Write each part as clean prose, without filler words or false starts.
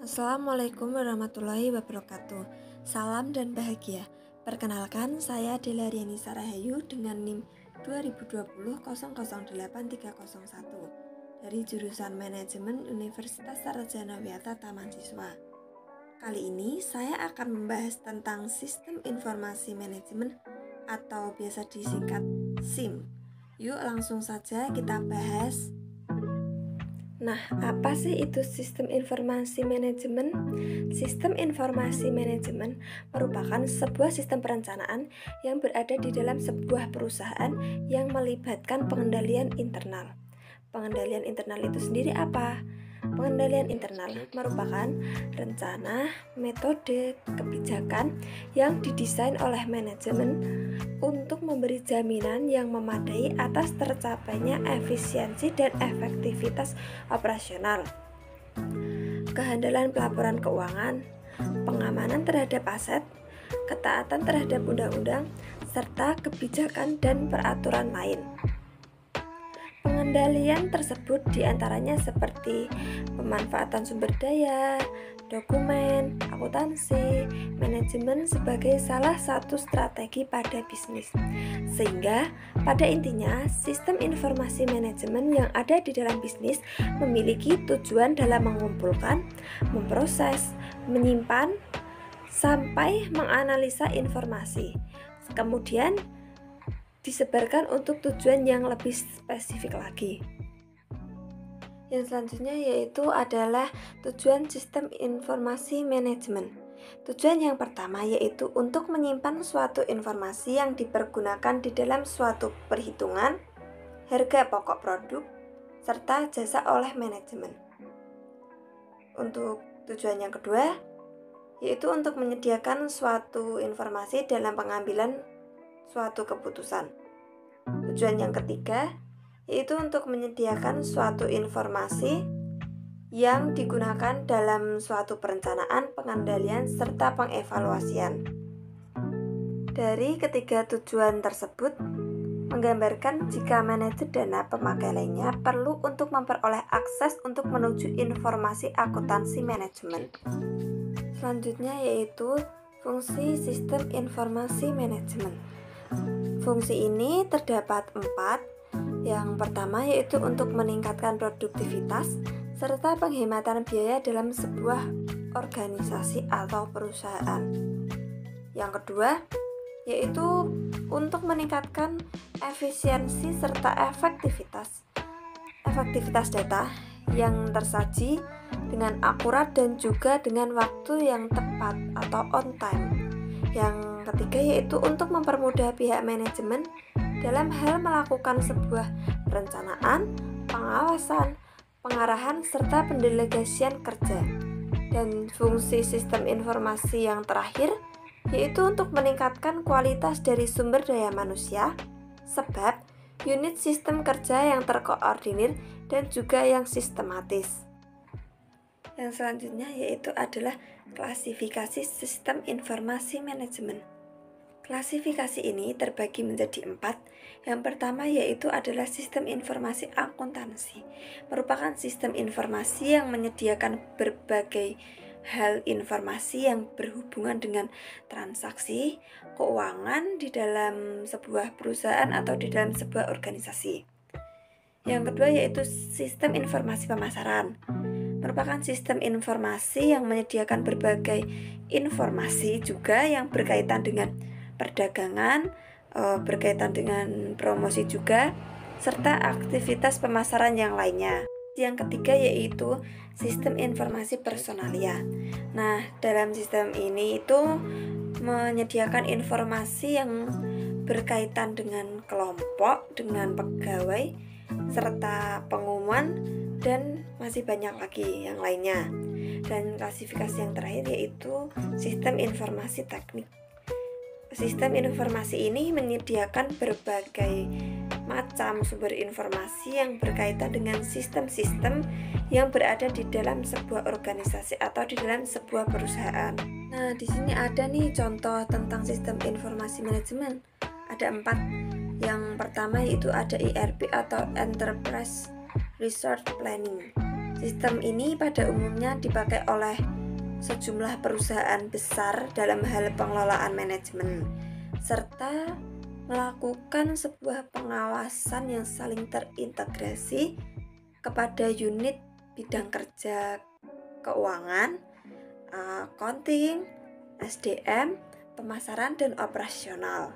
Assalamualaikum warahmatullahi wabarakatuh. Salam dan bahagia. Perkenalkan, saya Dela Rianisa Rahayu dengan NIM 2020008301 dari jurusan Manajemen Universitas Sarjana Wiyata Taman Siswa. Kali ini saya akan membahas tentang Sistem Informasi Manajemen atau biasa disingkat SIM. Yuk langsung saja kita bahas. Nah, apa sih itu sistem informasi manajemen? Sistem informasi manajemen merupakan sebuah sistem perencanaan yang berada di dalam sebuah perusahaan yang melibatkan pengendalian internal. Pengendalian internal itu sendiri apa? Pengendalian internal merupakan rencana, metode, kebijakan yang didesain oleh manajemen untuk memberi jaminan yang memadai atas tercapainya efisiensi dan efektivitas operasional, kehandalan pelaporan keuangan, pengamanan terhadap aset, ketaatan terhadap undang-undang, serta kebijakan dan peraturan lain. Pengendalian tersebut diantaranya seperti pemanfaatan sumber daya, dokumen, akuntansi, manajemen sebagai salah satu strategi pada bisnis. Sehingga pada intinya sistem informasi manajemen yang ada di dalam bisnis memiliki tujuan dalam mengumpulkan, memproses, menyimpan, sampai menganalisa informasi. Kemudian disebarkan untuk tujuan yang lebih spesifik lagi. Yang selanjutnya yaitu adalah tujuan sistem informasi manajemen. Tujuan yang pertama yaitu untuk menyimpan suatu informasi yang dipergunakan di dalam suatu perhitungan, harga pokok produk, serta jasa oleh manajemen. Untuk tujuan yang kedua yaitu untuk menyediakan suatu informasi dalam pengambilan suatu keputusan. Tujuan yang ketiga yaitu untuk menyediakan suatu informasi yang digunakan dalam suatu perencanaan, pengendalian, serta pengevaluasian. Dari ketiga tujuan tersebut menggambarkan jika manajer dana pemakai lainnya perlu untuk memperoleh akses untuk menuju informasi akuntansi manajemen. Selanjutnya yaitu fungsi sistem informasi manajemen. Fungsi ini terdapat 4. Yang pertama yaitu untuk meningkatkan produktivitas serta penghematan biaya dalam sebuah organisasi atau perusahaan. Yang kedua yaitu untuk meningkatkan efisiensi serta efektivitas data yang tersaji dengan akurat dan juga dengan waktu yang tepat atau on time. Yang ketiga yaitu untuk mempermudah pihak manajemen dalam hal melakukan sebuah perencanaan, pengawasan, pengarahan, serta pendelegasian kerja. Dan fungsi sistem informasi yang terakhir yaitu untuk meningkatkan kualitas dari sumber daya manusia, sebab unit sistem kerja yang terkoordinir dan juga yang sistematis. Yang selanjutnya yaitu adalah klasifikasi sistem informasi manajemen. Klasifikasi ini terbagi menjadi 4. Yang pertama yaitu adalah sistem informasi akuntansi. Merupakan sistem informasi yang menyediakan berbagai hal informasi yang berhubungan dengan transaksi keuangan di dalam sebuah perusahaan atau di dalam sebuah organisasi. Yang kedua yaitu sistem informasi pemasaran. Merupakan sistem informasi yang menyediakan berbagai informasi juga yang berkaitan dengan perdagangan, berkaitan dengan promosi juga, serta aktivitas pemasaran yang lainnya. Yang ketiga yaitu sistem informasi personalia. Nah, dalam sistem ini itu menyediakan informasi yang berkaitan dengan kelompok, dengan pegawai, serta pengumuman, dan masih banyak lagi yang lainnya. Dan klasifikasi yang terakhir yaitu sistem informasi teknik. Sistem informasi ini menyediakan berbagai macam sumber informasi yang berkaitan dengan sistem-sistem yang berada di dalam sebuah organisasi atau di dalam sebuah perusahaan. Nah, di sini ada nih contoh tentang sistem informasi manajemen. Ada 4. Yang pertama yaitu ada ERP atau Enterprise Resource Planning. Sistem ini pada umumnya dipakai oleh sejumlah perusahaan besar dalam hal pengelolaan manajemen, serta melakukan sebuah pengawasan yang saling terintegrasi kepada unit bidang kerja keuangan, accounting, SDM, pemasaran, dan operasional.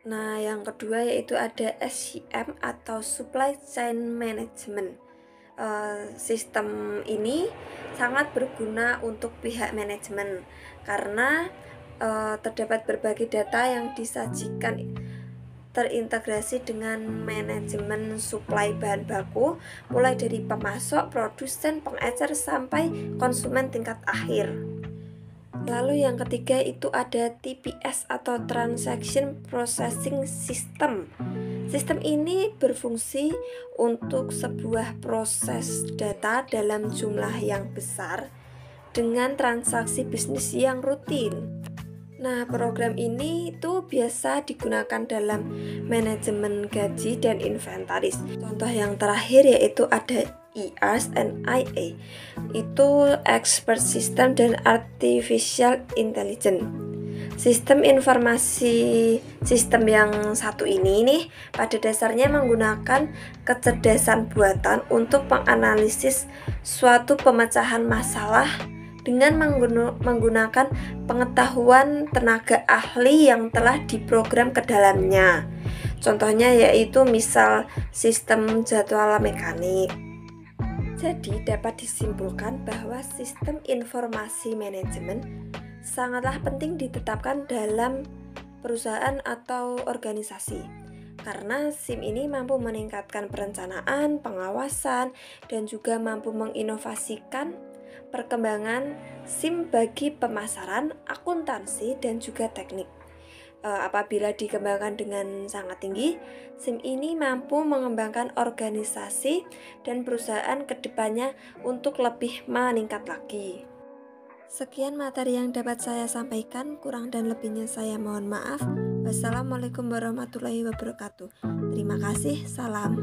Nah, yang kedua yaitu ada SCM atau Supply Chain Management. Sistem ini sangat berguna untuk pihak manajemen karena terdapat berbagai data yang disajikan terintegrasi dengan manajemen suplai bahan baku, mulai dari pemasok, produsen, pengecer, sampai konsumen tingkat akhir. Lalu yang ketiga itu ada TPS atau Transaction Processing System. Sistem ini berfungsi untuk sebuah proses data dalam jumlah yang besar dengan transaksi bisnis yang rutin. Nah, program ini itu biasa digunakan dalam manajemen gaji dan inventaris. Contoh yang terakhir yaitu ada ERS and IA, itu Expert System dan Artificial Intelligence. Sistem informasi sistem yang satu ini nih pada dasarnya menggunakan kecerdasan buatan untuk menganalisis suatu pemecahan masalah dengan menggunakan pengetahuan tenaga ahli yang telah diprogram ke dalamnya. Contohnya yaitu misal sistem jadwal mekanik. Jadi dapat disimpulkan bahwa sistem informasi manajemen sangatlah penting ditetapkan dalam perusahaan atau organisasi, karena SIM ini mampu meningkatkan perencanaan, pengawasan, dan juga mampu menginovasikan perkembangan SIM bagi pemasaran, akuntansi, dan juga teknik. Apabila dikembangkan dengan sangat tinggi, SIM ini mampu mengembangkan organisasi dan perusahaan kedepannya untuk lebih meningkat lagi. Sekian materi yang dapat saya sampaikan, kurang dan lebihnya saya mohon maaf. Wassalamualaikum warahmatullahi wabarakatuh. Terima kasih, salam.